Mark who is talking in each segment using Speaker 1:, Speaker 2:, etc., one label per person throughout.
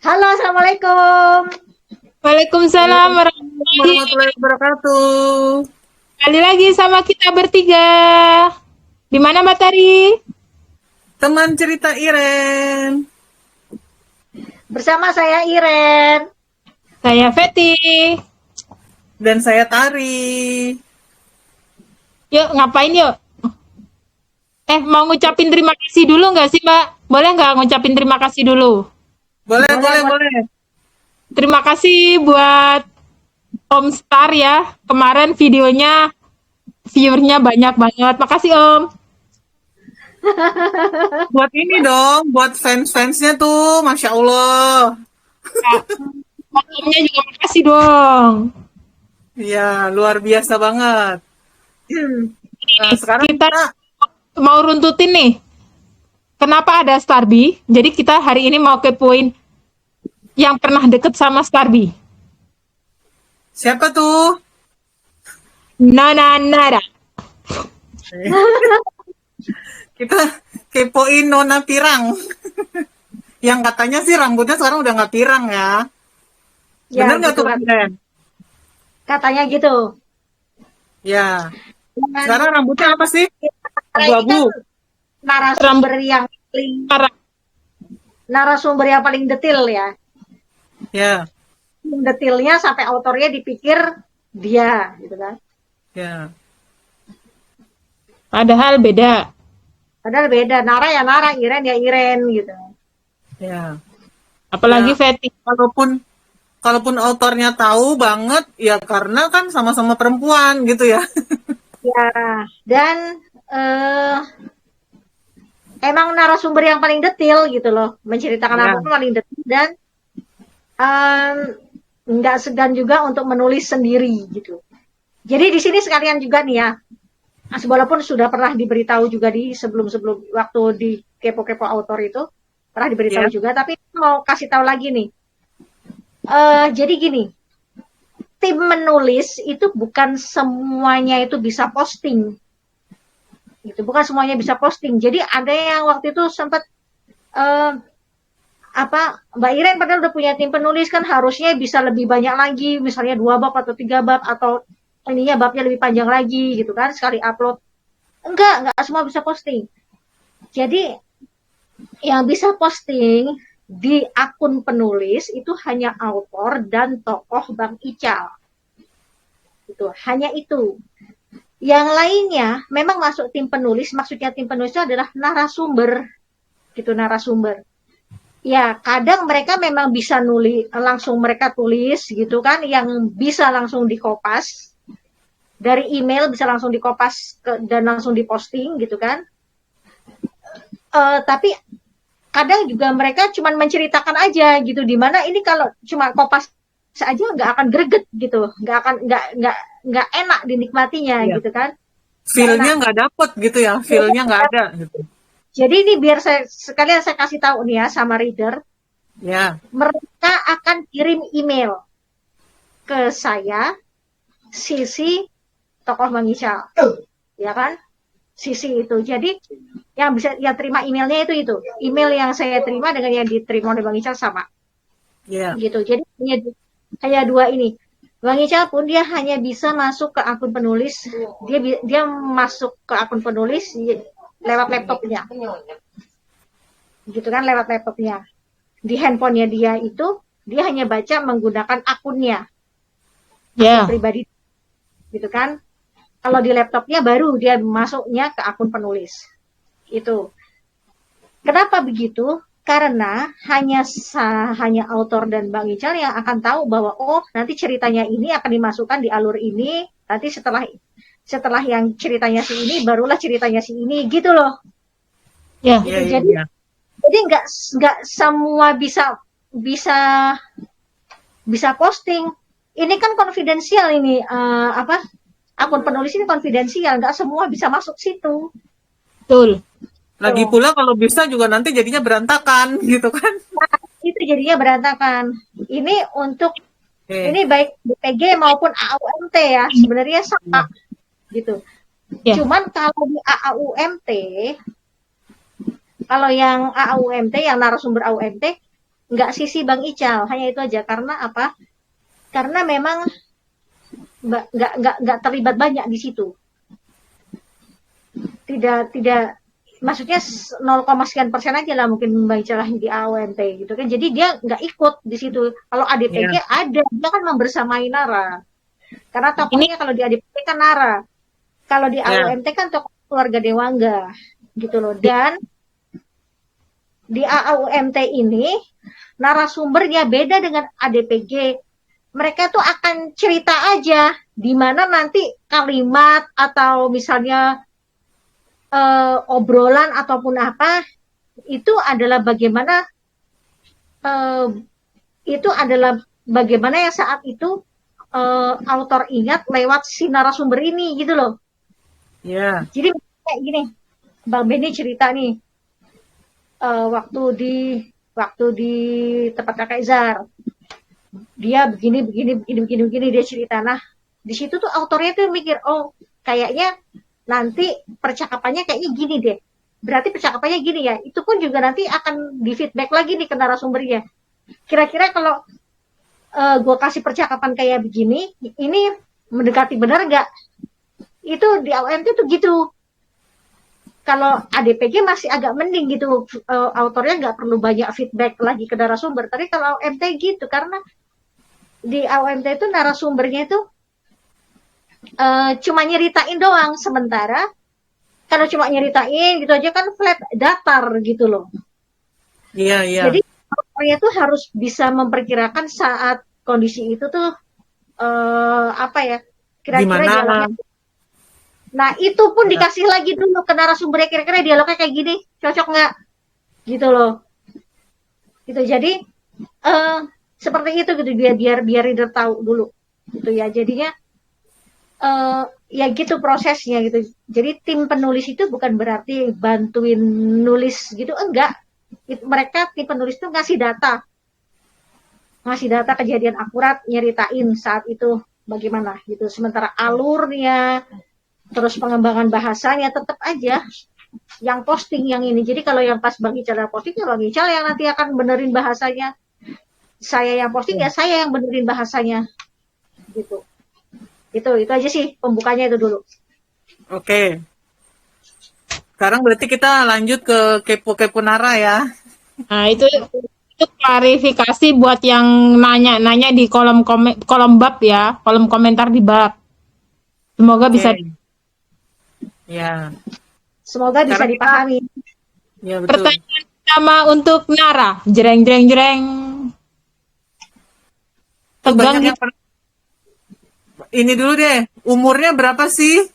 Speaker 1: Halo, Assalamualaikum.
Speaker 2: Waalaikumsalam
Speaker 3: Assalamualaikum
Speaker 2: warahmatullahi.
Speaker 3: warahmatullahi wabarakatuh.
Speaker 2: Kembali lagi sama kita bertiga. Di mana Mbak Tari?
Speaker 3: Teman cerita Iren.
Speaker 1: Bersama saya Iren.
Speaker 2: Saya Feti.
Speaker 3: Dan saya Tari.
Speaker 2: Yuk ngapain yuk? Mau ngucapin terima kasih dulu nggak sih Mbak? Boleh nggak ngucapin terima kasih dulu?
Speaker 3: Boleh,
Speaker 1: Boleh,
Speaker 3: boleh,
Speaker 1: boleh.
Speaker 3: boleh.
Speaker 2: Terima kasih buat Om Star ya. Kemarin videonya viewernya banyak banget. Makasih Om.
Speaker 3: Buat ini dong, buat fans-fansnya tuh, Masya Allah.
Speaker 2: Ya, Omnya juga makasih dong.
Speaker 3: Iya, luar biasa banget. Nah, sekarang
Speaker 2: Kita
Speaker 3: kita,
Speaker 2: mau runtutin nih. Kenapa ada Starby? Jadi kita hari ini mau kepoin yang pernah deket sama Starby.
Speaker 3: siapa tuh?
Speaker 2: Nana Nara.
Speaker 3: Kita kepoin Nona Pirang. Yang katanya sih rambutnya sekarang udah nggak pirang ya.
Speaker 1: Ya,
Speaker 3: Bener nggak
Speaker 1: gitu
Speaker 3: tuh,
Speaker 1: kan.
Speaker 3: Iren?
Speaker 1: Katanya gitu.
Speaker 3: Ya.
Speaker 1: Dan
Speaker 3: Sekarang rambutnya apa sih?
Speaker 1: kita ini kan
Speaker 3: Abu-abu.
Speaker 2: Rambut Nara.
Speaker 1: narasumber yang paling detail ya.
Speaker 3: Ya,
Speaker 1: Detailnya sampai autornya dipikir dia, gitu kan.
Speaker 3: ya.
Speaker 2: Padahal beda.
Speaker 1: Padahal beda. Nara ya Nara, Iren ya Iren, gitu.
Speaker 3: Ya.
Speaker 2: Apalagi
Speaker 3: Ya,
Speaker 2: Feti.
Speaker 3: kalaupun autornya tahu banget ya karena kan sama-sama perempuan gitu ya.
Speaker 1: Ya, dan eh, emang narasumber yang paling detail gitu loh, menceritakan
Speaker 3: Ya,
Speaker 1: apa-apa paling detail dan em, nggak segan juga untuk menulis sendiri gitu. Jadi di sini sekalian juga nih ya, walaupun sudah pernah diberitahu juga di sebelum-sebelum waktu di kepo-kepo autor itu pernah diberitahu
Speaker 3: ya,
Speaker 1: juga, tapi mau kasih tahu lagi nih. Jadi gini, tim menulis itu bukan semuanya itu bisa posting, gitu. Bukan semuanya bisa posting. Jadi ada yang waktu itu sempat eh, Mbak Iren padahal udah punya tim penulis kan harusnya bisa lebih banyak lagi, misalnya 2 bab atau 3 bab atau ininya babnya lebih panjang lagi gitu kan sekali upload. Enggak semua bisa posting. Jadi yang bisa posting di akun penulis itu hanya autor dan tokoh Bang Ical. Itu hanya itu. Yang lainnya memang masuk tim penulis, maksudnya tim penulis itu adalah narasumber. Gitu narasumber. Ya, kadang mereka memang bisa nulis langsung mereka tulis gitu kan yang bisa langsung dikopas dari email bisa langsung dikopas dan langsung diposting gitu kan. Tapi kadang juga mereka cuma menceritakan aja gitu di mana ini kalau cuma kopas aja nggak akan greget gitu, nggak enak dinikmatinya
Speaker 3: ya.
Speaker 1: gitu kan. Nggak
Speaker 3: Feel-nya
Speaker 1: enak.
Speaker 3: nggak dapet gitu ya, feel-nya nggak ada gitu.
Speaker 1: Jadi ini biar sekalian saya kasih tahu nih ya sama reader,
Speaker 3: Ya,
Speaker 1: mereka akan kirim email ke saya, sisi tokoh Bang Ical, ya kan? Sisi itu. Jadi yang terima emailnya itu. Email yang saya terima dengan yang diterima oleh Bang Ical sama.
Speaker 3: ya,
Speaker 1: Gitu. Jadi hanya 2 ini. Bang Ical pun dia hanya bisa masuk ke akun penulis. Dia masuk ke akun penulis lewat laptopnya. Gitu kan lewat laptopnya. Di handphonenya dia itu dia hanya baca menggunakan akunnya,
Speaker 2: Ya.
Speaker 1: akun pribadi gitu kan. Kalau di laptopnya baru dia masuknya ke akun penulis. Itu. Kenapa begitu? Karena hanya autor dan Bang Ical yang akan tahu bahwa oh nanti ceritanya ini akan dimasukkan di alur ini, nanti setelah yang ceritanya si ini barulah ceritanya si ini gitu loh.
Speaker 2: Ya.
Speaker 1: Gitu.
Speaker 3: ya, ya,
Speaker 1: Jadi
Speaker 3: ya.
Speaker 1: nggak semua bisa posting. Ini kan konfidensial ini akun penulis ini konfidensial, nggak semua bisa masuk situ.
Speaker 2: Betul.
Speaker 3: Lagi
Speaker 1: Tuh.
Speaker 3: pula kalau bisa juga nanti jadinya berantakan gitu kan.
Speaker 1: Itu jadinya berantakan. Ini untuk
Speaker 3: Eh,
Speaker 1: ini baik BPG maupun AUMT ya, sebenarnya sama gitu.
Speaker 2: Ya.
Speaker 1: Cuman kalau di AAUMT, kalau yang AAUMT yang narasumber AUMT nggak sisi Bang Ical, hanya itu aja. Karena apa? Karena memang nggak terlibat banyak di situ. Tidak maksudnya 0, sekian persen aja lah mungkin Bang Ical di AOMT gitu kan. Jadi dia nggak ikut di situ. Kalau ADPG ada, dia kan membersamai Nara. Karena tokohnya kalau di ADPG kan Nara. Kalau di AOMT kan tokoh keluarga Dewangga gitu loh. Dan di AOMT ini narasumbernya beda dengan ADPG. Mereka tuh akan cerita aja di mana nanti kalimat atau misalnya obrolan ataupun apa itu adalah bagaimana yang saat itu autor ingat lewat si narasumber ini gitu loh.
Speaker 3: Iya.
Speaker 1: Jadi kayak gini, Bang Benny cerita nih waktu di tempat Kakak Izar, dia begini dia cerita. Nah di situ tuh autornya tuh mikir, oh kayaknya nanti percakapannya kayaknya gini deh. Berarti percakapannya gini ya. Itu pun juga nanti akan di feedback lagi nih ke narasumbernya. Kira-kira kalau gue kasih percakapan kayak begini, ini mendekati benar nggak? Itu di AOMT tuh gitu. Kalau ADPG masih agak mending gitu. Autornya nggak perlu banyak feedback lagi ke narasumber. Tapi kalau AOMT gitu, karena di AOMT itu narasumbernya itu cuma nyeritain doang, sementara kalau cuma nyeritain gitu aja kan flat, datar gitu loh.
Speaker 3: Iya.
Speaker 1: Jadi autornya tuh harus bisa memperkirakan saat kondisi itu tuh apa ya, kira-kira dialognya. Nah itu pun dikasih lagi dulu ke narasumbernya, kira-kira dialognya kayak gini, cocok nggak? Gitu loh. Gitu, jadi seperti itu gitu, biar reader tahu dulu gitu ya. Jadinya ya gitu prosesnya gitu. Jadi tim penulis itu bukan berarti bantuin nulis gitu, enggak. Mereka tim penulis itu ngasih data kejadian akurat, nyeritain saat itu bagaimana gitu. Sementara alurnya, terus pengembangan bahasanya tetap aja yang posting yang ini. Jadi kalau yang pas Bang Ical yang posting, ya Bang Ical yang nanti akan benerin bahasanya. Saya yang posting, ya saya yang benerin bahasanya gitu. Itu aja sih pembukanya itu dulu.
Speaker 3: Oke. Sekarang berarti kita lanjut ke kepo Nara ya.
Speaker 2: Nah, itu klarifikasi buat yang nanya-nanya di kolom bab ya, kolom komentar di bab. Semoga bisa.
Speaker 3: Ya.
Speaker 1: Semoga bisa dipahami.
Speaker 3: Ya, betul.
Speaker 2: Pertanyaan pertama untuk Nara, jreng. Tegang
Speaker 3: Banyak yang ini dulu deh, umurnya berapa sih?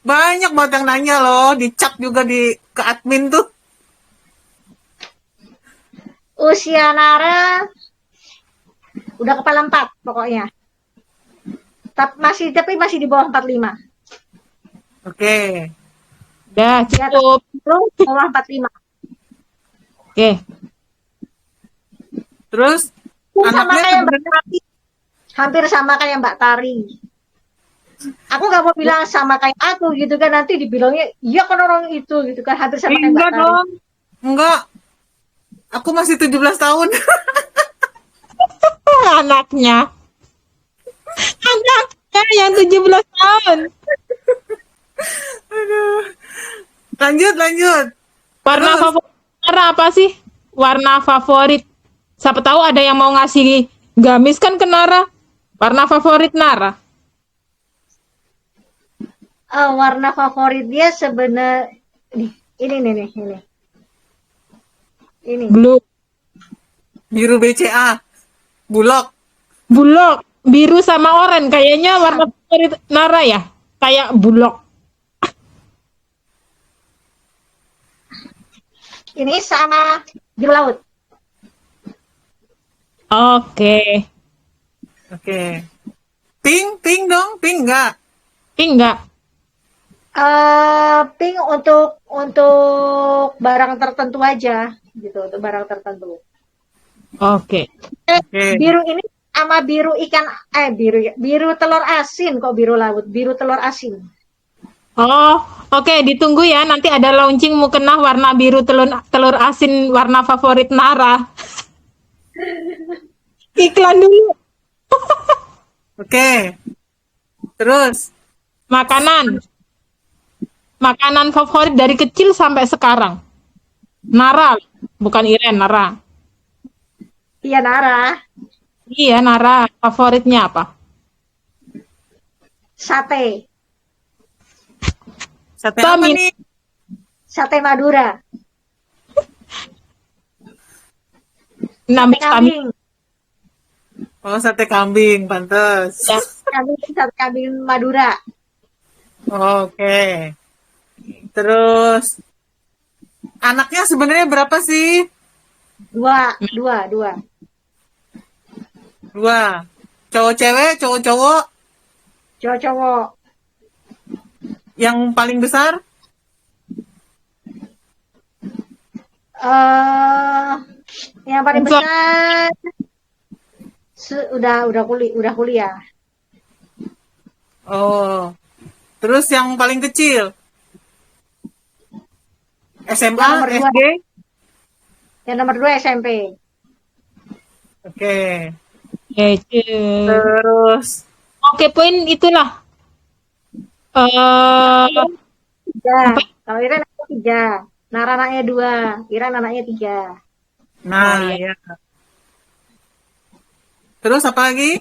Speaker 3: Banyak banget yang nanya loh, di chat juga ke admin tuh.
Speaker 1: Usia Nara udah kepala 4 pokoknya. Tapi masih di bawah 45.
Speaker 3: Oke.
Speaker 2: Udah cukup.
Speaker 1: Bawah 45.
Speaker 2: Oke.
Speaker 3: Terus
Speaker 1: sama kayak Mbak Tari. Hampir sama kayak Mbak Tari. Aku nggak mau bilang sama kayak aku gitu kan, nanti dibilangnya iya kan orang itu gitu kan, hampir sama kayak Mbak Tari.
Speaker 3: Dong. Enggak. Aku masih 17 tahun.
Speaker 2: Anaknya yang 17 tahun.
Speaker 3: Aduh. Lanjut.
Speaker 2: Warna favorit Nara apa sih? Warna favorit. Siapa tahu ada yang mau ngasih gamis kan ke Nara. Warna favorit Nara.
Speaker 1: Warna favorit dia sebenarnya ini. Ini.
Speaker 2: Blue.
Speaker 3: Biru BCA. Bulog.
Speaker 2: Biru sama oranye. Kayaknya warna favorit Nara ya. Kayak bulog.
Speaker 1: Ini sama biru laut.
Speaker 2: Oke.
Speaker 3: Pink dong, pink enggak?
Speaker 2: Pink enggak?
Speaker 1: Pink untuk barang tertentu aja gitu, untuk barang tertentu.
Speaker 2: Oke.
Speaker 1: Biru ini sama biru ikan biru telur asin, kok biru laut, biru telur asin.
Speaker 2: Oh, oke, ditunggu ya, nanti ada launching mukena warna biru telur asin warna favorit Nara. Iklan dulu.
Speaker 3: Oke. Terus
Speaker 2: Makanan. Makanan favorit dari kecil sampai sekarang. Nara, bukan Iren, Nara.
Speaker 1: Iya Nara,
Speaker 2: Iya, Nara. Favoritnya apa?
Speaker 1: sate,
Speaker 3: sate apa
Speaker 2: Tamin.
Speaker 3: nih?
Speaker 1: sate Madura, sate
Speaker 2: Nambah stamina.
Speaker 1: kambing,
Speaker 3: Oh, sate kambing, pantes.
Speaker 2: Ya.
Speaker 1: sate kambing Madura,
Speaker 3: Oke. Terus anaknya sebenarnya berapa sih?
Speaker 1: dua, dua, dua,
Speaker 3: Dua. Cowok cewek, cowok cowok.
Speaker 1: cowok-cowok.
Speaker 3: Yang paling besar?
Speaker 1: eh yang paling
Speaker 2: Sensor.
Speaker 1: besar udah kuliah.
Speaker 3: Oh. Terus yang paling kecil? SMA,
Speaker 1: Yang nomor dua,
Speaker 3: SD?
Speaker 1: yang nomor dua SMP.
Speaker 3: Oke.
Speaker 2: Oke,
Speaker 3: Terus
Speaker 2: oke, poin itulah.
Speaker 1: Tiga.
Speaker 2: Apa?
Speaker 1: Kalau Iren anaknya tiga, Nara anaknya dua, Iren anaknya tiga.
Speaker 3: nah,
Speaker 2: Oh, iya.
Speaker 3: ya. Terus apa lagi?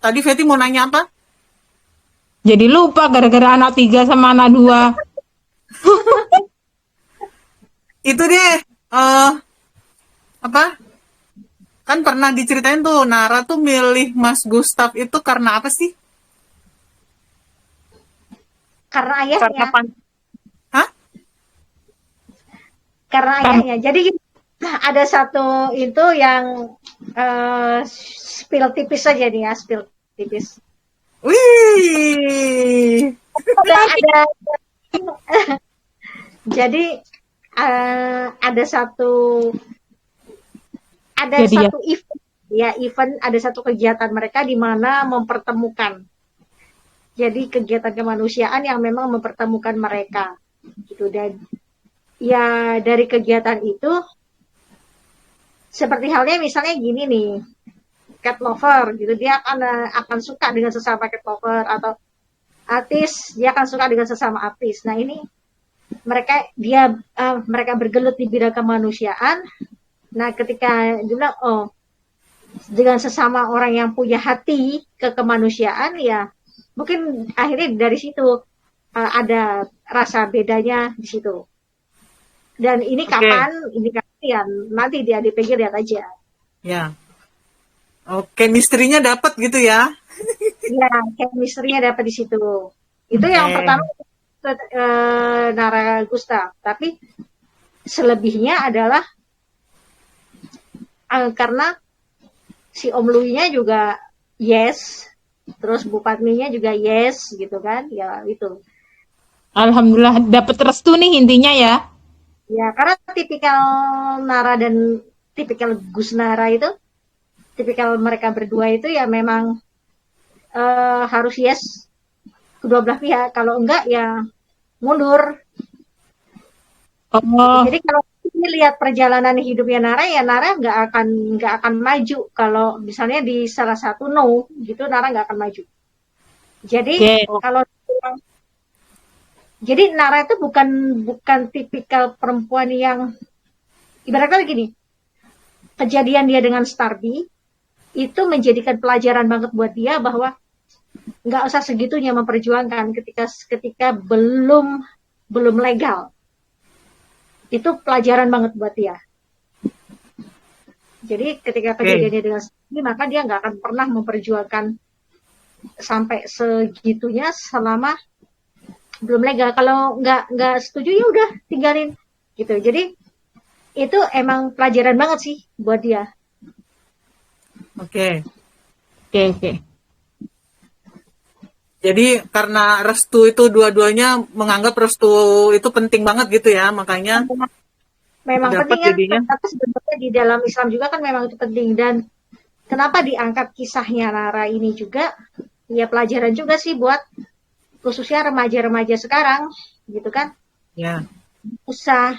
Speaker 3: Tadi Feti mau nanya apa?
Speaker 2: Jadi lupa gara-gara anak 3 sama anak 2.
Speaker 3: Itu deh. Apa? Kan pernah diceritain tuh Nara tuh milih Mas Gustaf itu karena apa sih?
Speaker 1: Karena
Speaker 3: Karena
Speaker 1: ayahnya,
Speaker 3: Hah?
Speaker 1: karena ayahnya. Jadi ada satu itu yang spill tipis saja nih ya, spill tipis.
Speaker 3: Wih.
Speaker 1: Ada jadi ada satu
Speaker 2: Jadi ya.
Speaker 1: event ya, ada satu kegiatan mereka di mana mempertemukan. Jadi kegiatan kemanusiaan yang memang mempertemukan mereka gitu. Dan ya dari kegiatan itu seperti halnya misalnya gini nih, cat lover gitu, dia akan suka dengan sesama cat lover, atau artis dia akan suka dengan sesama artis. Nah ini mereka bergelut di bidang kemanusiaan. Nah ketika dia bilang, oh dengan sesama orang yang punya hati ke kemanusiaan, ya mungkin akhirnya dari situ ada rasa bedanya di situ. Dan ini
Speaker 3: Oke.
Speaker 1: kapan? Ini kapan ya? Nanti dia dipikir, lihat aja.
Speaker 3: Ya. Oke, misterinya dapat gitu ya.
Speaker 1: Ya, chemistry-nya dapat di situ. Itu yang
Speaker 3: Oke.
Speaker 1: pertama, Nara Gustaf. Tapi selebihnya adalah karena si Om Lui-nya juga yes, terus Bu Padminya juga yes gitu kan, ya itu.
Speaker 2: Alhamdulillah dapat restu nih intinya ya.
Speaker 1: Ya karena tipikal Nara dan tipikal Gus Nara itu, tipikal mereka berdua itu ya memang harus yes kedua belah pihak. Kalau enggak ya mundur.
Speaker 2: Oh,
Speaker 1: Jadi kalau lihat perjalanan hidupnya Nara, ya Nara nggak akan maju kalau misalnya di salah satu no gitu, Nara nggak akan maju. Jadi
Speaker 2: oke.
Speaker 1: kalau jadi Nara itu bukan tipikal perempuan yang, ibaratnya gini, kejadian dia dengan Starby itu menjadikan pelajaran banget buat dia bahwa nggak usah segitunya memperjuangkan ketika belum legal. Itu pelajaran banget buat dia. Jadi ketika kejadiannya dengan Starby, maka dia nggak akan pernah memperjuangkan sampai segitunya selama belum legal. Kalau nggak setuju ya udah tinggalin gitu. Jadi itu emang pelajaran banget sih buat dia.
Speaker 3: Oke.
Speaker 2: Oke.
Speaker 3: Jadi karena restu itu dua-duanya menganggap restu itu penting banget gitu ya, makanya
Speaker 1: Memang
Speaker 3: dapat
Speaker 1: penting kan,
Speaker 3: jadinya.
Speaker 1: tapi sebenarnya di dalam Islam juga kan memang itu penting. Dan kenapa diangkat kisahnya Nara ini juga, ya pelajaran juga sih buat khususnya remaja-remaja sekarang gitu kan.
Speaker 3: Ya.
Speaker 1: Usah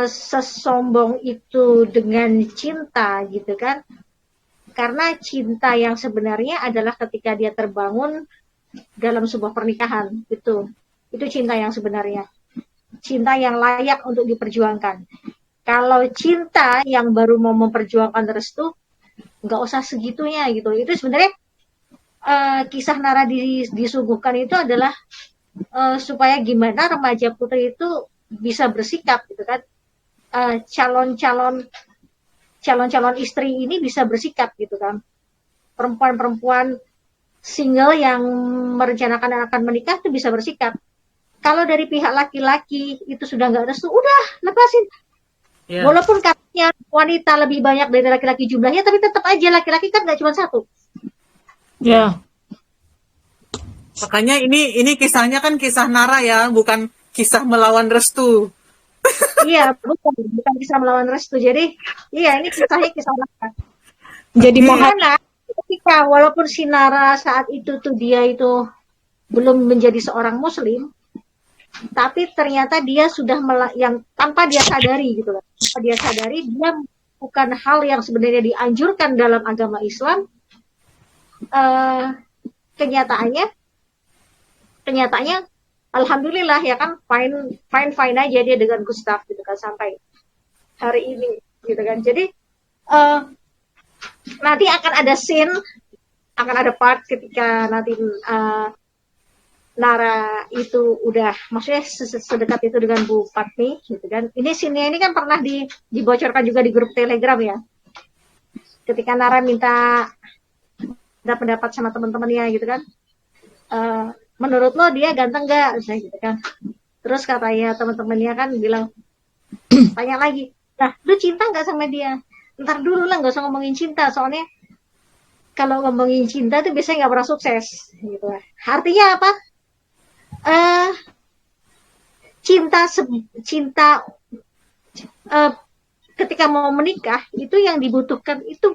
Speaker 1: sesombong itu dengan cinta gitu kan. Karena cinta yang sebenarnya adalah ketika dia terbangun dalam sebuah pernikahan, itu cinta yang sebenarnya, cinta yang layak untuk diperjuangkan. Kalau cinta yang baru mau memperjuangkan restu, nggak usah segitunya gitu. Itu sebenarnya kisah Nara disuguhkan itu adalah supaya gimana remaja putri itu bisa bersikap gitu kan. Calon-calon istri ini bisa bersikap gitu kan. Perempuan-perempuan single yang merencanakan akan menikah itu bisa bersikap. Kalau dari pihak laki-laki itu sudah nggak restu, udah lepasin. Yeah. Walaupun katanya wanita lebih banyak dari laki-laki jumlahnya, tapi tetap aja laki-laki kan nggak cuma satu.
Speaker 2: Ya. Yeah.
Speaker 3: Makanya ini kisahnya kan kisah Nara ya, bukan kisah melawan restu.
Speaker 1: Iya, bukan kisah melawan restu. Jadi, iya ini kisahnya kisah Nara.
Speaker 2: Jadi
Speaker 1: mana ketika walaupun si Nara saat itu tuh dia itu belum menjadi seorang muslim, tapi ternyata dia sudah yang tanpa dia sadari gitu loh. Tanpa dia sadari dia bukan hal yang sebenarnya dianjurkan dalam agama Islam. Kenyataannya alhamdulillah ya kan fine aja dia dengan Gustaf gitu kan sampai hari ini gitu kan. Jadi nanti akan ada part ketika nanti Nara itu udah maksudnya sedekat itu dengan Bu Fatmi gitu kan. Ini scene-nya ini kan pernah dibocorkan juga di grup Telegram ya. Ketika Nara minta pendapat sama teman-temannya gitu kan. Menurut lo dia ganteng gak? Misalnya gitu kan. Terus katanya teman-temannya kan bilang, tanya lagi, nah lu cinta gak sama dia? Ntar dulu lah, gak usah ngomongin cinta, soalnya kalau ngomongin cinta tuh biasanya gak pernah sukses gitu. Artinya apa? Cinta ketika mau menikah itu yang dibutuhkan itu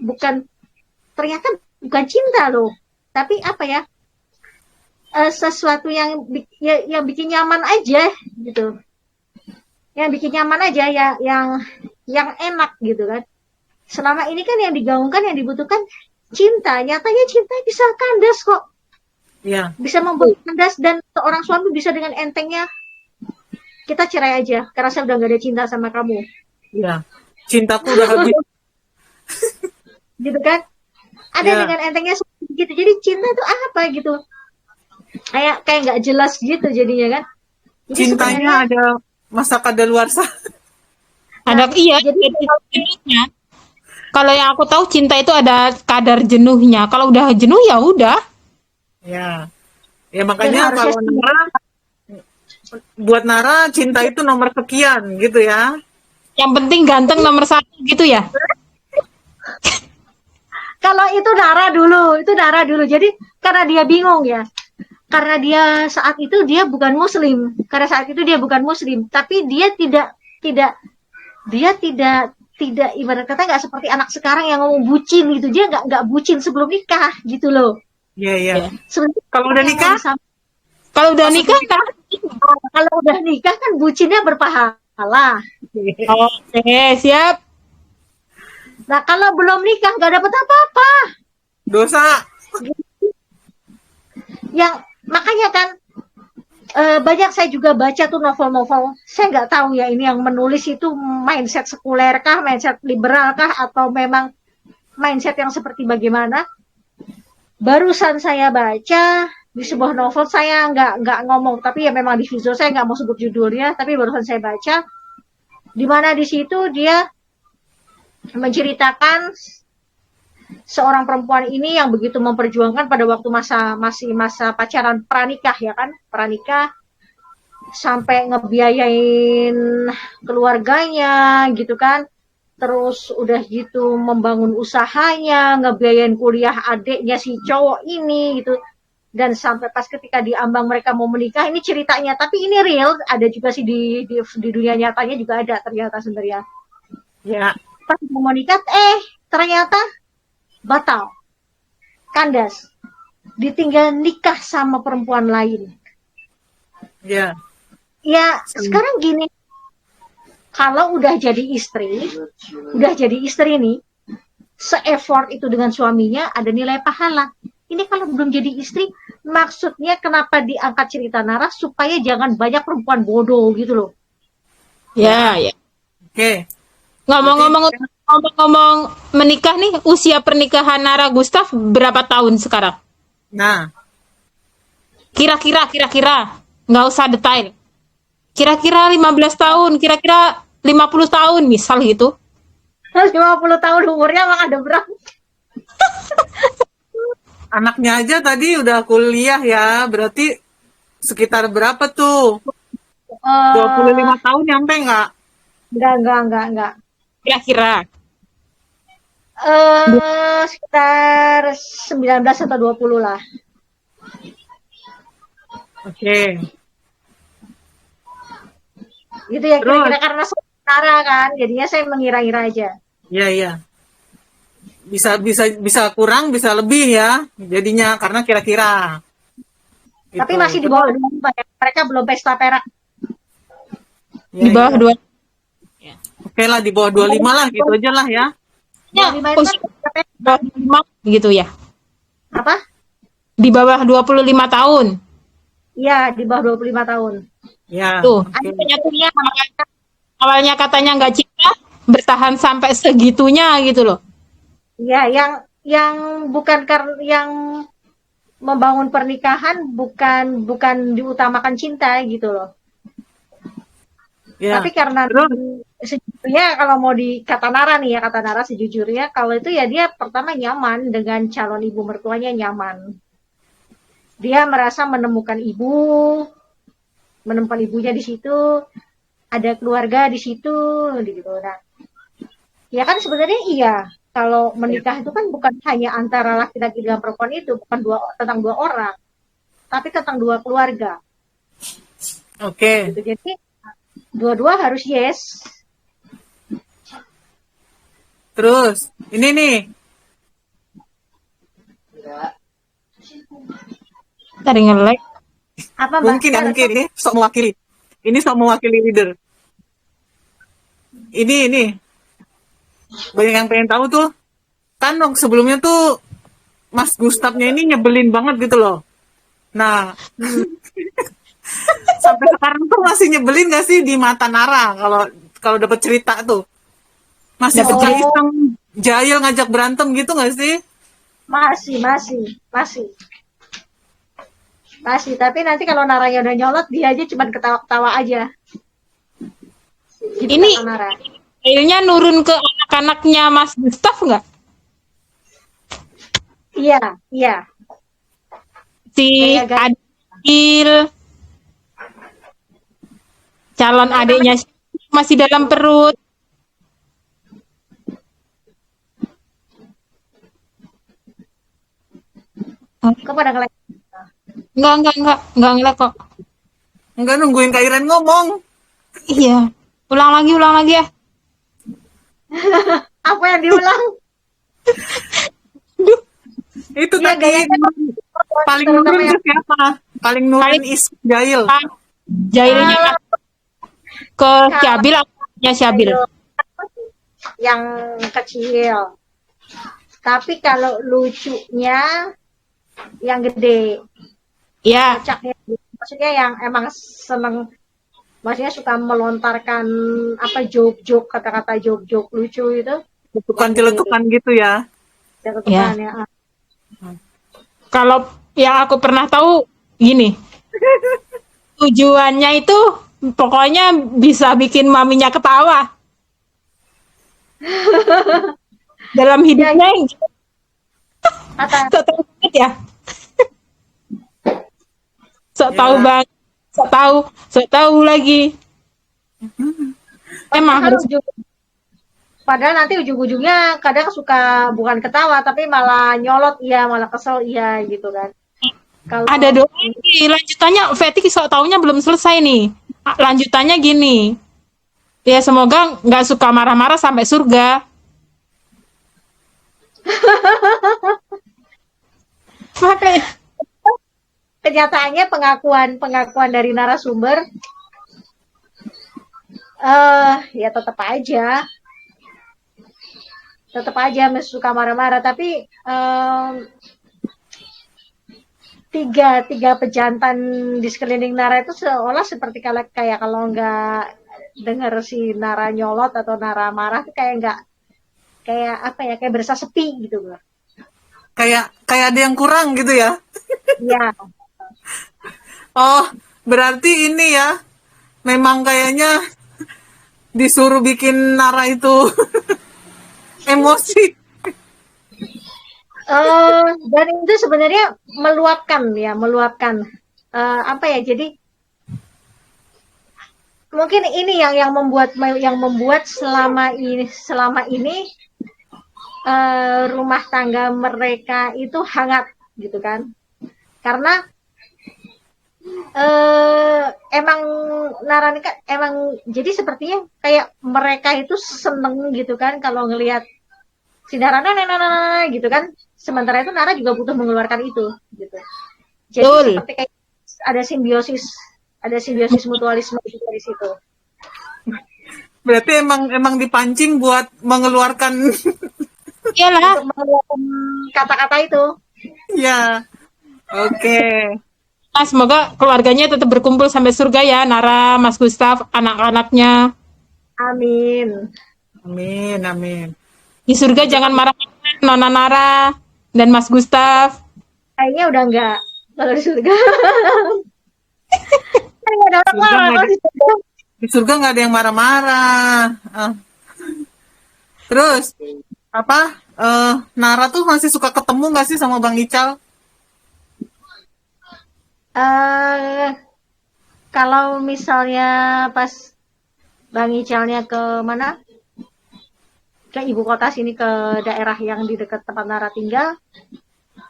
Speaker 1: ternyata bukan cinta loh, tapi apa ya? Sesuatu yang bikin nyaman aja gitu, yang bikin nyaman aja ya, yang enak gitu kan. Selama ini kan yang digaungkan, yang dibutuhkan cinta. Nyatanya cinta bisa kandas kok, ya. Bisa membuat kandas, dan seorang suami bisa dengan entengnya, kita cerai aja karena saya udah gak ada cinta sama kamu. Ya, cintaku udah habis. Gitu kan, ada ya. Dengan entengnya gitu. Jadi cinta itu apa gitu? Kayak nggak jelas gitu jadinya kan. Jadi cintanya ada masa kadaluarsa.
Speaker 2: Ada iya. Jadi jenuhnya. Kalau yang aku tahu cinta itu ada kadar jenuhnya. Kalau udah jenuh ya udah.
Speaker 3: Ya. Ya makanya kalau buat Nara cinta itu nomor sekian gitu ya.
Speaker 2: Yang penting ganteng nomor 1 gitu ya.
Speaker 1: Kalau itu Nara dulu. Jadi karena dia bingung ya. Karena dia saat itu dia bukan muslim. Tapi dia tidak ibarat kata nggak seperti anak sekarang yang ngomong bucin gitu. Dia nggak bucin sebelum nikah gitu loh.
Speaker 3: Iya. Kalau udah nikah?
Speaker 2: Kalau udah
Speaker 1: nikah kan bucinnya berpahala.
Speaker 2: Oke, siap.
Speaker 1: Nah, kalau belum nikah nggak dapat apa-apa.
Speaker 3: Dosa.
Speaker 1: Yang makanya kan banyak saya juga baca tuh novel-novel. Saya nggak tahu ya ini yang menulis itu mindset sekuler kah, mindset liberal kah, atau memang mindset yang seperti bagaimana. Barusan saya baca di sebuah novel, saya nggak ngomong, tapi ya memang di visual saya nggak mau sebut judulnya, tapi barusan saya baca di mana di situ dia menceritakan seorang perempuan ini yang begitu memperjuangkan pada waktu masih masa pacaran pranikah ya kan, pranikah sampai ngebiayain keluarganya gitu kan, terus udah gitu membangun usahanya, ngebiayain kuliah adiknya si cowok ini gitu, dan sampai pas ketika diambang mereka mau menikah, ini ceritanya, tapi ini real, ada juga sih di dunia nyatanya juga ada ternyata sebenarnya ya. Pas mau menikah ternyata batal, kandas, ditinggal nikah sama perempuan lain.
Speaker 3: Ya.
Speaker 1: Ya sekarang gini, Kalau udah jadi istri nih, se-effort itu dengan suaminya ada nilai pahala. Ini kalau belum jadi istri, maksudnya kenapa diangkat cerita Nara supaya jangan banyak perempuan bodoh gitu loh.
Speaker 2: Ya, ya.
Speaker 3: Oke.
Speaker 2: Ngomong-ngomong menikah nih, usia pernikahan Nara Gustaf berapa tahun sekarang?
Speaker 3: Nah,
Speaker 2: Kira-kira, nggak usah detail. Kira-kira 15 tahun, kira-kira 50 tahun misal gitu.
Speaker 1: 50 tahun umurnya emang ada berapa?
Speaker 3: anaknya aja tadi udah kuliah ya, berarti sekitar berapa tuh? 25 tahun nyampe nggak?
Speaker 1: Enggak.
Speaker 2: Kira-kira.
Speaker 1: Sekitar 19 atau 20 lah.
Speaker 3: Oke.
Speaker 1: Gitu ya,
Speaker 3: Terus?
Speaker 1: kira-kira karena sementara kan, jadinya saya mengira-ngira aja.
Speaker 3: Iya, iya. Bisa kurang, bisa lebih ya. Jadinya karena kira-kira.
Speaker 1: Tapi
Speaker 3: Gitu.
Speaker 1: masih di bawah 25 ya. Mereka belum pesta perak.
Speaker 3: Ya,
Speaker 2: Di bawah
Speaker 3: iya.
Speaker 2: 2.
Speaker 3: Oke lah, di bawah 25 lah, gitu aja lah ya.
Speaker 2: Ya,
Speaker 1: 25 itu
Speaker 2: usia
Speaker 1: kan
Speaker 2: di bawah 25 gitu ya.
Speaker 1: apa?
Speaker 2: Di bawah 25 tahun.
Speaker 1: Iya, di bawah 25 tahun.
Speaker 3: Ya,
Speaker 2: Tuh,
Speaker 3: oke.
Speaker 2: nyatunya awalnya katanya nggak cinta, bertahan sampai segitunya gitu loh.
Speaker 1: Iya, yang bukan karena yang membangun pernikahan bukan diutamakan cinta gitu loh.
Speaker 3: Ya.
Speaker 1: Tapi karena
Speaker 3: Terus?
Speaker 1: sejujurnya kalau mau kata Nara sejujurnya kalau itu ya dia pertama nyaman dengan calon ibu mertuanya nyaman. Dia merasa menemukan ibunya di situ, ada keluarga di situ gitu. Nah, ya kan sebenarnya iya. Kalau menikah itu kan bukan hanya antara laki-laki dengan perempuan itu, bukan tentang dua orang, tapi tentang dua keluarga.
Speaker 3: Oke.
Speaker 1: Gitu. Jadi dua-dua harus yes.
Speaker 3: Terus, ini nih.
Speaker 2: Tadi nge-lag.
Speaker 1: Apa Mbak?
Speaker 3: Mungkin ini sok mewakili. Ini sok mewakili leader. Ini. Banyak yang pengen tahu tuh. Kan sebelumnya tuh Mas Gustafnya ini nyebelin banget gitu loh. Nah, sampai sekarang tuh masih nyebelin gak sih di mata Nara kalau dapat cerita tuh? Masih suka iseng jahil ngajak berantem gitu gak sih?
Speaker 1: Masih, tapi nanti kalau Naranya udah nyolot, dia aja cuma ketawa-ketawa aja. Gitu
Speaker 2: Ini
Speaker 1: kata Nara.
Speaker 2: akhirnya nurun ke anak-anaknya Mas Gustaf nggak?
Speaker 1: Iya.
Speaker 2: Si
Speaker 1: Gaya-gaya.
Speaker 2: Adil, calon adiknya masih dalam perut.
Speaker 1: Kepada ngeliat.
Speaker 2: Enggak ngelek kok.
Speaker 3: Enggak nungguin Kak Iren ngomong.
Speaker 2: Iya. Ulang lagi ya.
Speaker 1: Apa yang diulang?
Speaker 3: Itu
Speaker 1: Iya,
Speaker 3: tadi
Speaker 1: gayanya
Speaker 3: paling
Speaker 1: terutama
Speaker 3: nurun
Speaker 1: yang
Speaker 3: ke siapa? Paling nurun is jahil.
Speaker 2: Jahilnya ke Syabil atau Syabil?
Speaker 1: yang kecil. Tapi kalau lucunya yang gede.
Speaker 2: Iya.
Speaker 1: Kocaknya. Maksudnya yang emang seneng, maksudnya suka melontarkan apa joke-joke, kata-kata joke-joke lucu itu.
Speaker 3: Celetukan gitu ya.
Speaker 1: Celetukannya.
Speaker 2: Kalau yang aku pernah tahu gini. Tujuannya itu pokoknya bisa bikin maminya ketawa. Dalam hidupnya yang tahu banget ya. Sok tahu banget. Sok tahu lagi. Emang harus
Speaker 1: padahal nanti ujung-ujungnya kadang suka bukan ketawa tapi malah nyolot iya, malah kesel iya gitu kan. Kalau
Speaker 2: ada doa nih, lanjutannya Feti sok taunya belum selesai nih. Lanjutannya gini. Ya semoga nggak suka marah-marah sampai surga. Makanya
Speaker 1: kenyataannya pengakuan dari narasumber Ya tetap aja suka marah-marah, tapi tiga pejantan di sekeliling Nara itu seolah seperti kayak kalau nggak dengar si Nara nyolot atau Nara marah tuh kayak nggak, kayak apa ya, kayak berasa sepi gitu loh.
Speaker 3: Kayak ada yang kurang gitu ya.
Speaker 1: Ya,
Speaker 3: Oh, berarti ini ya, memang kayaknya disuruh bikin Nara itu emosi.
Speaker 1: dan itu sebenarnya meluapkan apa ya, jadi mungkin ini yang membuat selama ini rumah tangga mereka itu hangat gitu kan, karena emang Narani kan emang, jadi sepertinya kayak mereka itu seneng gitu kan kalau ngelihat si Nara gitu kan, sementara itu Nara juga butuh mengeluarkan itu gitu, jadi
Speaker 2: Betul.
Speaker 1: seperti kayak ada simbiosis mutualisme gitu dari situ.
Speaker 3: Berarti emang dipancing buat mengeluarkan
Speaker 2: Iyalah.
Speaker 1: Untuk mengeluarkan kata-kata itu.
Speaker 3: ya. Oke.
Speaker 2: Nah, semoga keluarganya tetap berkumpul sampai surga ya, Nara, Mas Gustaf, anak-anaknya.
Speaker 1: Amin.
Speaker 3: Amin, amin.
Speaker 2: Di surga jangan marah-marah, Nona Nara dan Mas Gustaf.
Speaker 1: Kayaknya udah enggak kalau di surga. Kayaknya ada orang
Speaker 3: Surga
Speaker 1: marah
Speaker 3: nggak
Speaker 1: kalau
Speaker 3: ada,
Speaker 1: di surga.
Speaker 3: di surga nggak ada yang marah-marah. Ah. Terus apa? Nara tuh masih suka ketemu nggak sih sama Bang Ical?
Speaker 1: Eh, Kalau misalnya pas Bang Icalnya ke mana? Ke ibu kota sini, ke daerah yang di dekat tempat Nara tinggal,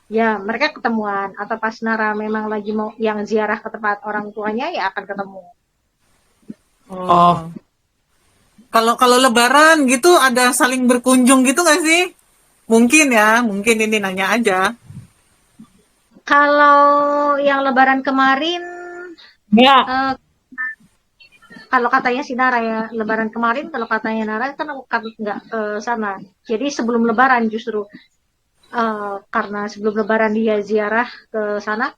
Speaker 1: ya mereka ketemuan. Atau pas Nara memang lagi mau yang ziarah ke tempat orang tuanya, ya akan ketemu.
Speaker 3: Oh. Kalau kalau Lebaran gitu ada saling berkunjung gitu nggak sih? Mungkin ya, mungkin ini nanya aja.
Speaker 1: Kalau yang Lebaran kemarin,
Speaker 2: Ya,
Speaker 1: eh, kalau katanya si Nara ya, Lebaran kemarin kalau katanya Nara kan aku kan nggak ke sana. Jadi sebelum Lebaran justru, karena sebelum Lebaran dia ziarah ke sana,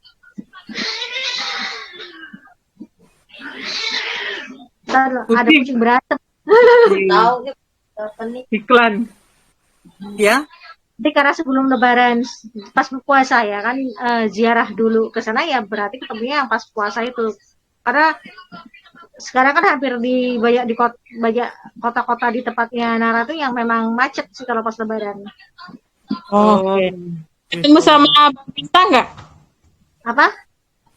Speaker 1: dan ada
Speaker 3: Kucing
Speaker 1: kucing berantem.
Speaker 3: di
Speaker 1: Tahu nih apa nih?
Speaker 3: iklan, ya.
Speaker 1: Jadi karena sebelum Lebaran, pas puasa ya kan, ziarah dulu ke sana, ya berarti ketemunya yang pas puasa itu. Karena sekarang kan hampir di banyak kota-kota di tempatnya Nara tuh yang memang macet sih kalau pas Lebaran.
Speaker 3: Oh,
Speaker 2: oke. Ketemu
Speaker 3: gitu.
Speaker 2: sama Bang Bintang nggak?
Speaker 1: Apa?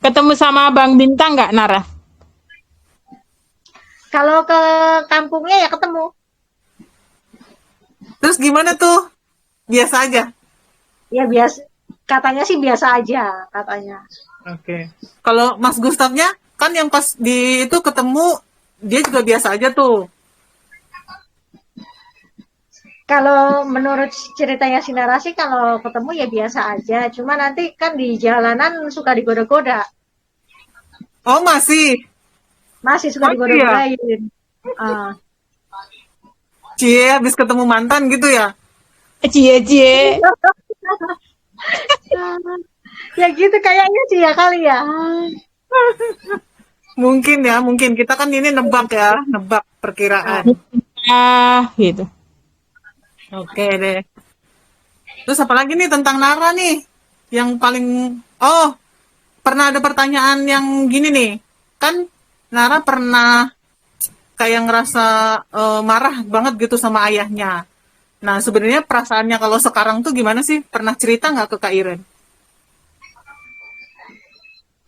Speaker 2: Ketemu sama Bang Bintang nggak, Nara?
Speaker 1: Kalau ke kampungnya ya ketemu.
Speaker 3: Terus gimana tuh? Biasa aja.
Speaker 1: Ya biasa, katanya sih biasa aja katanya.
Speaker 3: Oke. Kalau Mas Gustafnya kan yang pas di itu ketemu dia juga biasa aja tuh.
Speaker 1: Kalau menurut ceritanya si Nara sih kalau ketemu ya biasa aja. Cuma nanti kan di jalanan suka digoda-goda.
Speaker 3: Oh, masih.
Speaker 1: Masih suka
Speaker 3: Masih ya?
Speaker 1: digoda-godain. Ah.
Speaker 3: Cie, habis ketemu mantan gitu ya?
Speaker 2: Cie-cie.
Speaker 1: Ya gitu kayaknya sih ya kali ya.
Speaker 3: Mungkin ya, mungkin. Kita kan ini nebak ya, nebak
Speaker 1: Ah.
Speaker 3: perkiraan.
Speaker 2: Ah, gitu.
Speaker 3: Oke deh. Terus apa lagi nih tentang Nara nih? Yang paling... Oh, pernah ada pertanyaan yang gini nih. Kan Nara pernah kayak ngerasa marah banget gitu sama ayahnya. Nah, sebenarnya perasaannya kalau sekarang tuh gimana sih? Pernah cerita nggak ke Kak Iren?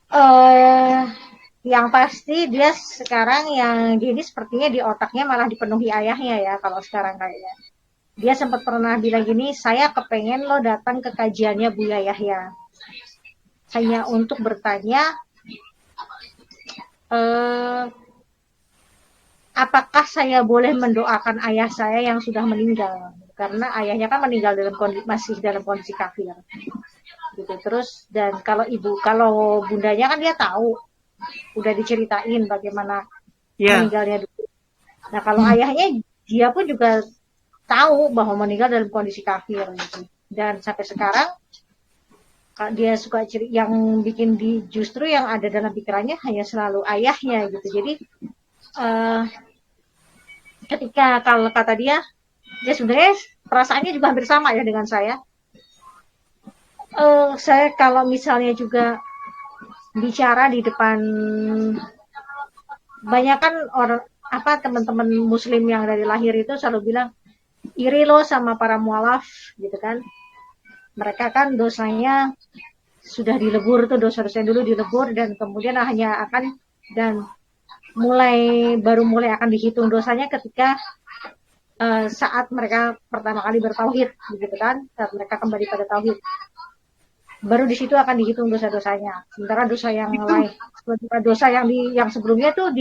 Speaker 1: eh yang pasti dia sekarang yang gini sepertinya di otaknya malah dipenuhi ayahnya ya kalau sekarang kayaknya. Dia sempat pernah bilang gini, saya kepengen lo datang ke kajiannya Buya Yahya. Hanya untuk bertanya, eh, apakah saya boleh mendoakan ayah saya yang sudah meninggal? Karena ayahnya kan meninggal masih dalam kondisi kafir. Gitu. Terus dan kalau bundanya kan dia tahu, udah diceritain bagaimana
Speaker 3: Ya,
Speaker 1: meninggalnya dulu. Nah, kalau ayahnya dia pun juga tahu bahwa meninggal dalam kondisi kafir gitu. Dan sampai sekarang dia suka yang bikin justru yang ada dalam pikirannya hanya selalu ayahnya gitu. Jadi ketika kalau kata dia sebenarnya perasaannya juga hampir sama ya dengan saya. Saya kalau misalnya juga bicara di depan banyak kan orang teman-teman muslim yang dari lahir itu selalu bilang iri lo sama para mualaf gitu kan. Mereka kan dosanya sudah dilebur tuh, dosa-dosa dulu dilebur dan kemudian hanya akan dan baru mulai akan dihitung dosanya ketika saat mereka pertama kali bertauhid gitu kan, saat mereka kembali pada tauhid baru di situ akan dihitung dosa-dosanya. Sementara dosa yang lain, dosa yang sebelumnya tuh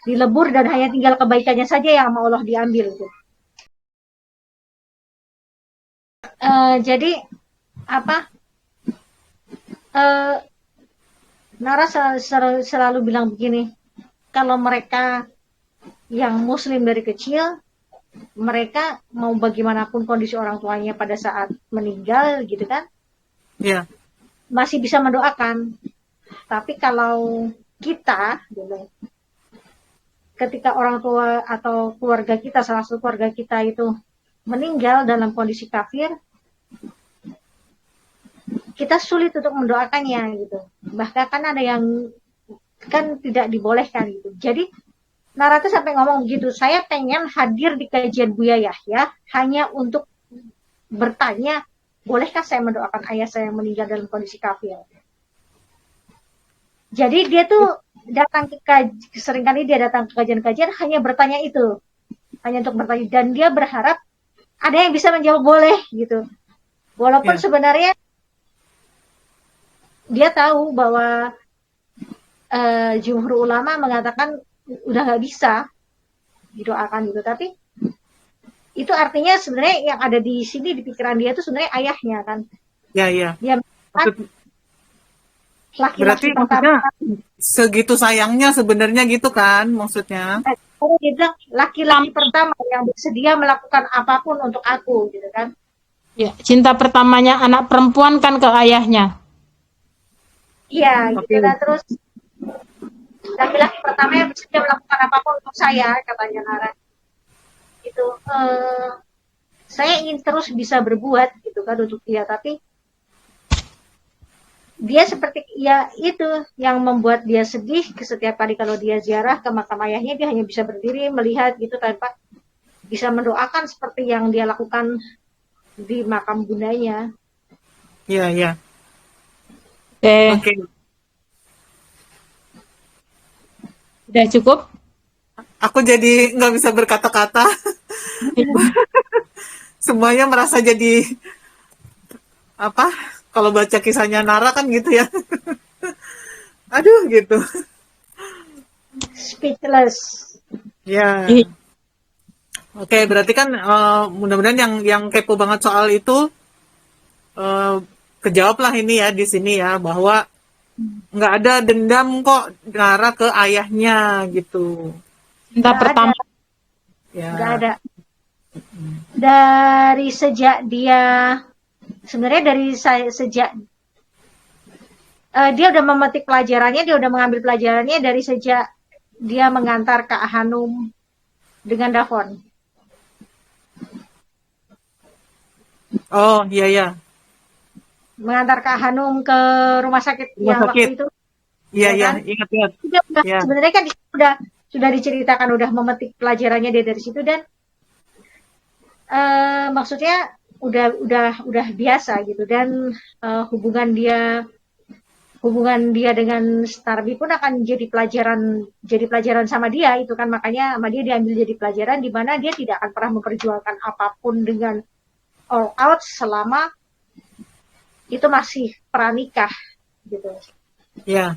Speaker 1: dilebur dan hanya tinggal kebaikannya saja yang sama Allah diambil gitu. Jadi Nara selalu bilang begini, kalau mereka yang muslim dari kecil, mereka mau bagaimanapun kondisi orang tuanya pada saat meninggal gitu kan, masih bisa mendoakan. Tapi kalau kita gitu, ketika orang tua atau keluarga kita, salah satu keluarga kita itu meninggal dalam kondisi kafir, kita sulit untuk mendoakannya gitu. Bahkan kan ada yang kan tidak dibolehkan gitu. Jadi Nara tuh sampai ngomong gitu, saya pengen hadir di kajian Buya Yahya hanya untuk bertanya, bolehkah saya mendoakan ayah saya yang meninggal dalam kondisi kafir? Jadi dia tuh datang seringkali dia datang ke kajian-kajian hanya bertanya itu, hanya untuk bertanya, dan dia berharap ada yang bisa menjawab boleh gitu. Walaupun sebenarnya dia tahu bahwa jumhur ulama mengatakan udah nggak bisa didoakan gitu, tapi itu artinya sebenarnya yang ada di sini di pikiran dia itu sebenarnya ayahnya kan.
Speaker 3: Dia
Speaker 1: laki-laki
Speaker 3: berarti maksudnya segitu sayangnya sebenarnya gitu kan maksudnya.
Speaker 1: Dia bilang laki-laki pertama yang bersedia melakukan apapun untuk aku gitu kan.
Speaker 2: Ya, cinta pertamanya anak perempuan kan ke ayahnya.
Speaker 1: Iya, gitu kan. Terus laki-laki pertama yang bersedia melakukan apapun untuk saya, katanya Nara. Itu saya ingin terus bisa berbuat gitu kan untuk dia, tapi dia seperti ya itu yang membuat dia sedih setiap kali kalau dia ziarah ke makam ayahnya, dia hanya bisa berdiri melihat gitu tanpa bisa mendoakan seperti yang dia lakukan di makam bundanya.
Speaker 3: Iya. Oke.
Speaker 2: Udah cukup?
Speaker 3: Aku jadi nggak bisa berkata-kata. Semuanya merasa jadi kalau baca kisahnya Nara kan gitu ya. Aduh gitu.
Speaker 1: Speechless.
Speaker 3: Ya. Oke, berarti kan mudah-mudahan yang kepo banget soal itu kejawab lah ini ya di sini ya, bahwa nggak ada dendam kok Nara ke ayahnya gitu.
Speaker 2: Cinta pertama.
Speaker 1: Nggak ada. Dari sejak dia sebenarnya sejak dia udah memetik pelajarannya, dia udah mengambil pelajarannya dari sejak dia mengantar Kak Hanum dengan Davon.
Speaker 3: Oh iya.
Speaker 1: Mengantar Kak Hanum ke rumah sakit yang waktu itu.
Speaker 3: Iya, ingat.
Speaker 1: Ya. Sebenarnya kan sudah diceritakan, udah memetik pelajarannya dia dari situ, dan maksudnya udah biasa gitu, dan hubungan dia dengan Starby pun akan jadi pelajaran sama dia itu kan, makanya sama dia diambil jadi pelajaran di mana dia tidak akan pernah memperjuangkan apapun dengan all out selama itu masih pranikah gitu.
Speaker 3: Ya.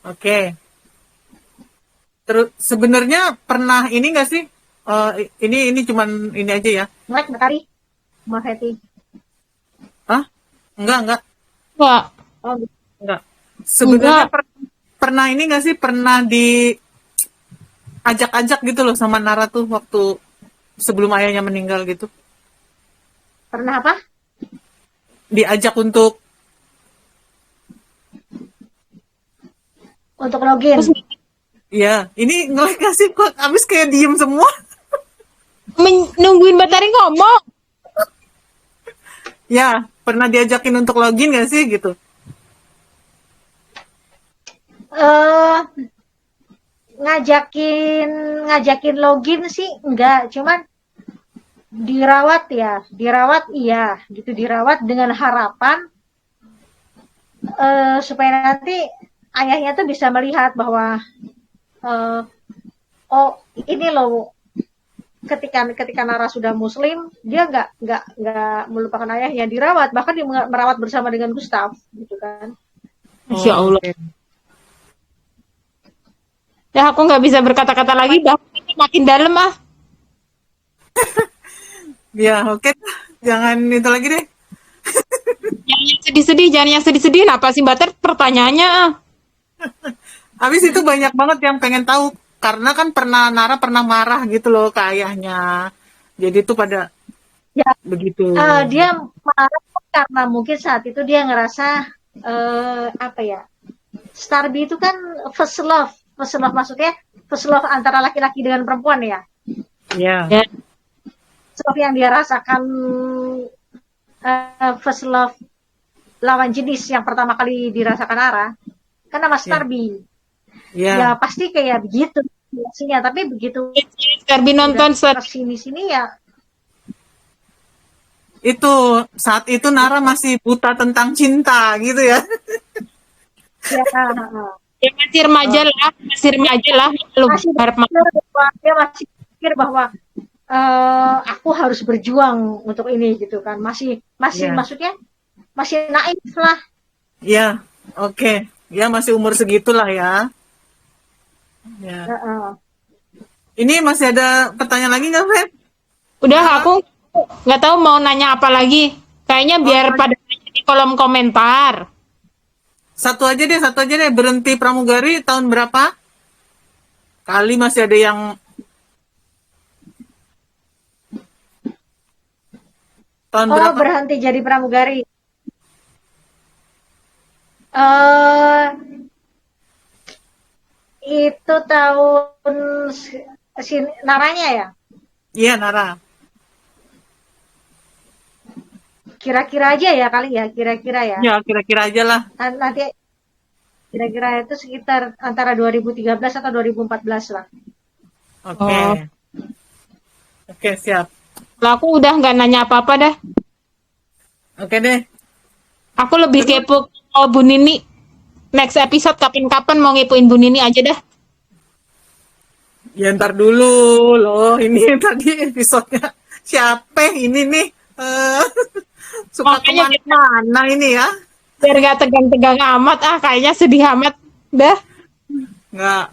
Speaker 3: Oke. Terus sebenarnya pernah ini nggak sih? Ini cuman ini aja ya.
Speaker 1: Ngelek Betari, Mbak Feti.
Speaker 3: Hah? Enggak.
Speaker 1: Oh,
Speaker 3: enggak. Sebenarnya pernah ini nggak sih? Pernah di ajak-ajak gitu loh sama Nara tuh waktu sebelum ayahnya meninggal gitu.
Speaker 1: Pernah apa?
Speaker 3: Diajak untuk,
Speaker 1: Untuk login.
Speaker 2: Terus
Speaker 3: ya ini nge-like gak sih kok abis kayak diem semua.
Speaker 2: nungguin Batari ngomong.
Speaker 3: Ya, pernah diajakin untuk login gak sih gitu?
Speaker 1: eh ngajakin ngajakin login sih enggak, cuman dirawat iya gitu, dirawat dengan harapan supaya nanti ayahnya tuh bisa melihat bahwa eh, oh ini loh, ketika ketika Nara sudah muslim dia nggak melupakan ayahnya, dirawat, bahkan dia merawat bersama dengan Gustaf gitu kan.
Speaker 2: Masya Allah.
Speaker 3: Oke.
Speaker 2: Ya aku nggak bisa berkata-kata lagi, bahkan makin dalam ah.
Speaker 3: Ya, oke. Jangan itu lagi deh.
Speaker 2: Jangan yang sedih-sedih, jangan yang sedih-sedih. Apa sih Batar pertanyaannya ah?
Speaker 3: Habis itu banyak banget yang pengen tahu karena kan Nara pernah marah gitu loh ke ayahnya. Jadi tuh pada
Speaker 1: Ya,
Speaker 3: begitu.
Speaker 1: dia marah karena mungkin saat itu dia ngerasa apa ya, Starby itu kan first love maksudnya first love antara laki-laki dengan perempuan ya.
Speaker 3: Ya.
Speaker 2: Ya,
Speaker 1: First love yang dia rasakan, first love lawan jenis yang pertama kali dirasakan Ara kan sama Starby.
Speaker 3: Ya.
Speaker 1: Ya pasti kayak begitu reaksinya, tapi begitu
Speaker 2: Darby nonton
Speaker 1: udah kesini-sini ya
Speaker 3: Itu saat itu Nara masih buta tentang cinta gitu ya.
Speaker 1: ya
Speaker 2: ya masih remaja lah, lu
Speaker 1: masih
Speaker 2: harap
Speaker 1: dia masih pikir bahwa aku harus berjuang untuk ini gitu kan, masih
Speaker 3: Ya.
Speaker 1: maksudnya masih naif lah.
Speaker 3: Ya, oke. Ya masih umur segitulah ya. Ya. Ini masih ada pertanyaan lagi nggak, Feb?
Speaker 2: udah aku nggak tahu mau nanya apa lagi. Kayaknya biar pada nanya di kolom komentar.
Speaker 3: Satu aja deh. Berhenti pramugari tahun berapa? Kali masih ada yang tahun berapa?
Speaker 1: Berhenti jadi pramugari. Itu tahun Naranya ya?
Speaker 3: Iya, Nara.
Speaker 1: Kira-kira aja ya kali ya, kira-kira ya.
Speaker 3: Ya, kira-kira aja lah.
Speaker 1: Nanti kira-kira itu sekitar antara 2013 atau 2014 lah.
Speaker 3: Oke.
Speaker 2: Oh.
Speaker 3: Oke, siap.
Speaker 2: Lah aku udah nggak nanya apa-apa dah.
Speaker 3: Oke deh.
Speaker 2: Aku lebih kepo ke Bu Nini. Next episode kapan-kapan mau ngepoin Bu Nini aja dah.
Speaker 3: Ya ntar dulu loh. Ini tadi episodenya siapa ini nih? Suka
Speaker 2: Makanya
Speaker 3: kemana-mana ini ya?
Speaker 2: Biar nggak tegang-tegang amat ah, kayaknya sedih amat dah.
Speaker 3: Nggak.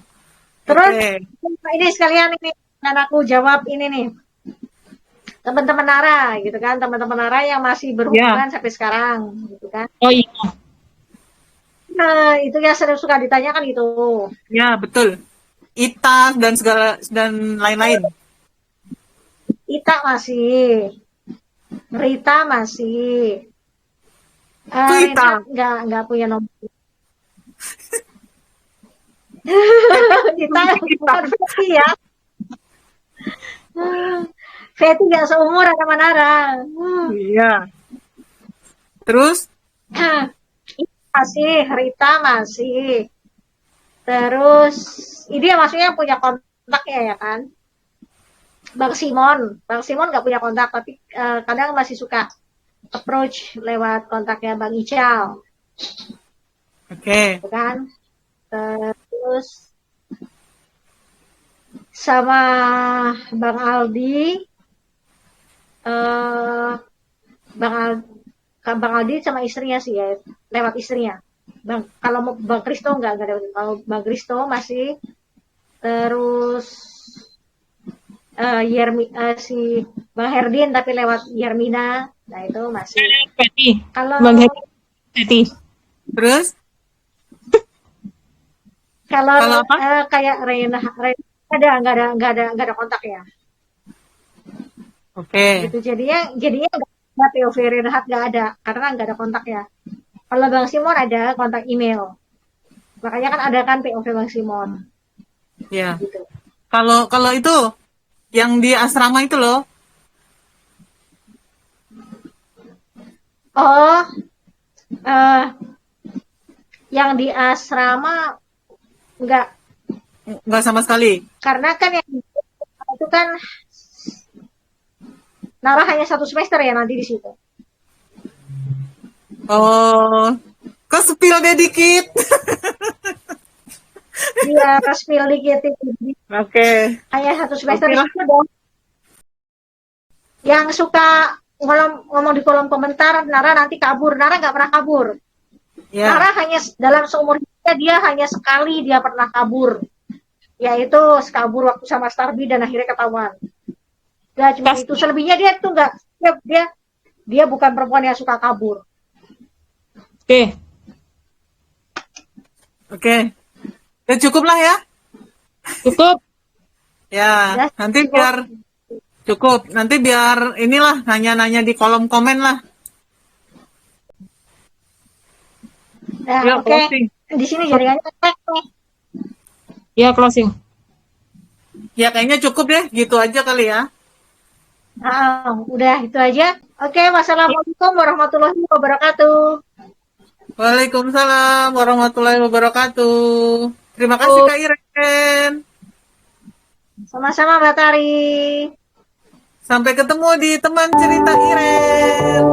Speaker 1: Terus
Speaker 3: Oke.
Speaker 1: ini sekalian ini dan aku jawab ini nih. Teman-teman Nara gitu kan, teman-teman Nara yang masih berhubungan sampai sekarang gitu kan.
Speaker 2: Oh iya.
Speaker 1: Nah, itu yang sering suka ditanyakan itu.
Speaker 3: Ya, betul. Ita dan lain-lain.
Speaker 1: Ita masih, Rita masih.
Speaker 3: Itu Ita.
Speaker 1: Nggak punya nomor. Ita bukan Feti ya. Feti nggak seumuran sama Nara.
Speaker 3: Iya. Terus?
Speaker 1: Masih, Rita masih. Terus, ini dia maksudnya punya kontak ya kan. Bang Simon nggak punya kontak, tapi kadang masih suka approach lewat kontaknya Bang Ical.
Speaker 3: Oke.
Speaker 1: Gitu kan. Terus sama Bang Aldi, Bang Aldi sama istrinya sih ya, lewat istrinya. Kalau Bang Kristo nggak lewat. Kalau Bang Kristo masih. Terus si Bang Herdin tapi lewat Yermina, nah itu masih.
Speaker 2: Peti.
Speaker 1: Kalau
Speaker 2: Bang Peti.
Speaker 3: Terus?
Speaker 1: kalau
Speaker 3: Kalau apa?
Speaker 1: kayak Rena nggak ada kontak ya.
Speaker 3: Oke.
Speaker 1: Gitu jadinya nggak POV Renhat nggak ada karena nggak ada kontak ya. Kalau Bang Simon ada kontak email, makanya kan ada kan POV Bang Simon.
Speaker 3: Ya.
Speaker 1: Gitu.
Speaker 3: Kalau itu yang di asrama itu loh.
Speaker 1: Oh, eh yang di asrama
Speaker 3: Nggak sama sekali.
Speaker 1: karena kan yang itu kan Nara hanya 1 semester ya nanti di situ.
Speaker 3: Oh, kok spill deh dikit.
Speaker 1: Dia spill dikit itu.
Speaker 3: Oke.
Speaker 1: Hanya 1 semester
Speaker 3: Oke
Speaker 1: di
Speaker 3: lah.
Speaker 1: situ dong. Yang suka ngomong di kolom komentar, Nara nanti kabur. Nara nggak pernah kabur.
Speaker 3: Ya.
Speaker 1: Nara hanya dalam seumur hidupnya dia hanya sekali dia pernah kabur. Yaitu kabur waktu sama Starby dan akhirnya ketahuan. Gak cuma itu, selebihnya dia tuh nggak dia bukan perempuan yang suka kabur.
Speaker 2: Oke.
Speaker 3: Oke. Ya cukup lah ya.
Speaker 2: Cukup.
Speaker 3: Ya,
Speaker 1: Ya,
Speaker 3: nanti
Speaker 1: cukup.
Speaker 3: biar cukup. Nanti biar inilah nanya-nanya di kolom komen lah.
Speaker 1: Nah,
Speaker 3: Yuk,
Speaker 1: oke.
Speaker 3: closing.
Speaker 1: Di sini jaringannya tek nih.
Speaker 2: Ya, closing.
Speaker 3: Ya kayaknya cukup deh, gitu aja kali ya.
Speaker 1: Udah itu aja. Oke, wassalamualaikum warahmatullahi wabarakatuh.
Speaker 3: Waalaikumsalam warahmatullahi wabarakatuh. Terima kasih Kak Iren.
Speaker 1: Sama-sama Mbak Tari.
Speaker 3: Sampai ketemu di teman cerita Iren.